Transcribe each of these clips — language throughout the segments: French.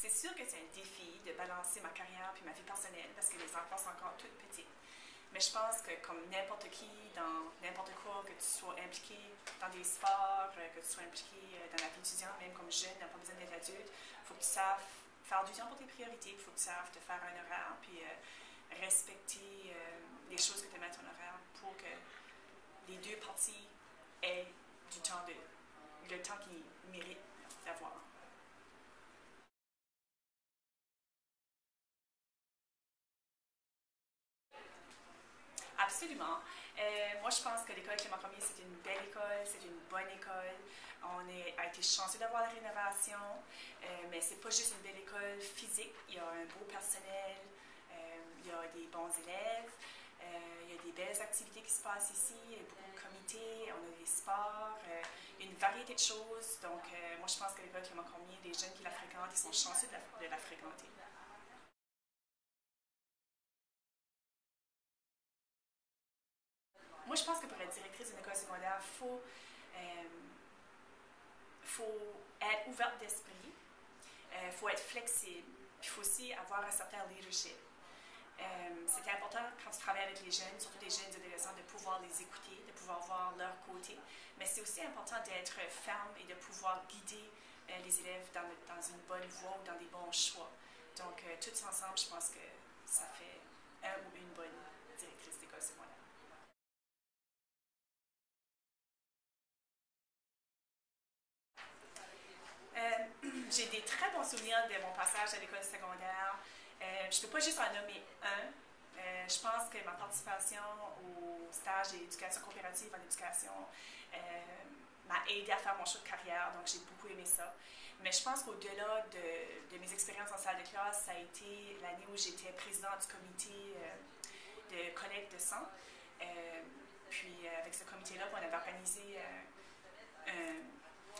C'est sûr que c'est un défi de balancer ma carrière puis ma vie personnelle parce que les enfants sont encore toutes petites. Mais je pense que comme n'importe qui, dans n'importe quoi, que tu sois impliqué dans des sports, que tu sois impliqué dans la vie étudiante, même comme jeune, n'a pas besoin d'être adulte, il faut que tu saches faire du temps pour tes priorités, il faut que tu saches te faire un horaire, puis respecter les choses que tu mets à ton horaire pour que les deux parties aient du temps le temps qu'ils méritent d'avoir. Absolument. Moi, je pense que l'école Clément Cormier, c'est une belle école, c'est une bonne école. A été chanceux d'avoir la rénovation, mais c'est pas juste une belle école physique. Il y a un beau personnel, il y a des bons élèves, il y a des belles activités qui se passent ici, il y a beaucoup de comités, on a des sports, une variété de choses. Donc, moi, je pense que l'école Clément Cormier, les jeunes qui la fréquentent, ils sont chanceux de la fréquenter. Moi, je pense que pour être directrice d'une école secondaire, faut être ouverte d'esprit, faut être flexible, puis il faut aussi avoir un certain leadership. C'est important quand tu travailles avec les jeunes, surtout les jeunes adolescents, de pouvoir les écouter, de pouvoir voir leur côté. Mais c'est aussi important d'être ferme et de pouvoir guider les élèves dans une bonne voie ou dans des bons choix. Donc, tous ensemble, je pense que ça fait un ou une bonne directrice d'école secondaire. J'ai des très bons souvenirs de mon passage à l'école secondaire. Je ne peux pas juste en nommer un. Je pense que ma participation au stage d'éducation coopérative en éducation m'a aidé à faire mon choix de carrière, donc j'ai beaucoup aimé ça. Mais je pense qu'au-delà de mes expériences en salle de classe, ça a été l'année où j'étais présidente du comité de collecte de sang. Puis avec ce comité-là, on avait organisé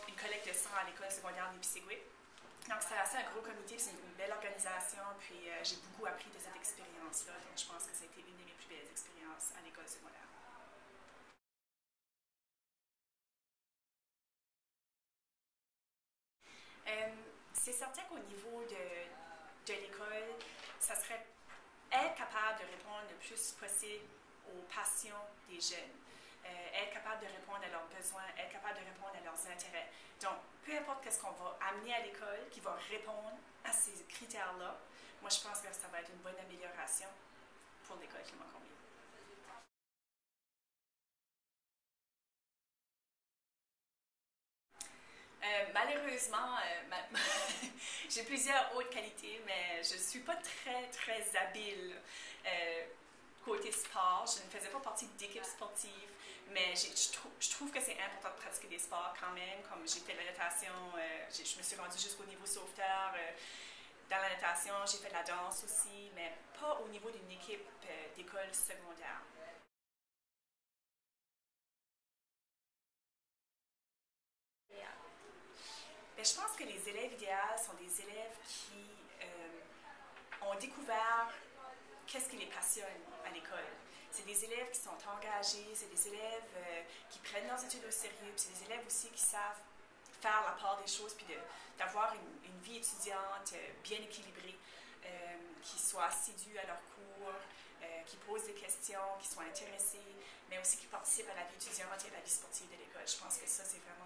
une collecte de sang à l'école secondaire d'Épisségoué. Donc, c'est assez un gros comité, c'est une belle organisation, puis j'ai beaucoup appris de cette expérience-là. Donc, je pense que ça a été une de mes plus belles expériences à l'école secondaire. C'est certain qu'au niveau de l'école, ça serait être capable de répondre le plus possible aux passions des jeunes. Être capable de répondre à leurs besoins, être capable de répondre à leurs intérêts. Donc, peu importe ce qu'on va amener à l'école qui va répondre à ces critères-là, moi, je pense que ça va être une bonne amélioration pour l'école Clément Cormier. Malheureusement, j'ai plusieurs autres qualités, mais je ne suis pas très, très habile côté sport. Je ne faisais pas partie d'équipe sportive, mais je trouve que c'est important de pratiquer des sports quand même. Comme j'ai fait la natation, je me suis rendue jusqu'au niveau sauveteur. Dans la natation, j'ai fait de la danse aussi, mais pas au niveau d'une équipe d'école secondaire. Mais je pense que les élèves idéaux sont des élèves qui ont découvert qu'est-ce qui les passionne à l'école. C'est des élèves qui sont engagés, c'est des élèves qui prennent leurs études au sérieux, c'est des élèves aussi qui savent faire la part des choses, puis d'avoir une vie étudiante bien équilibrée, qui soient assidus à leurs cours, qui posent des questions, qui soient intéressés, mais aussi qui participent à la vie étudiante et à la vie sportive de l'école. Je pense que ça, c'est vraiment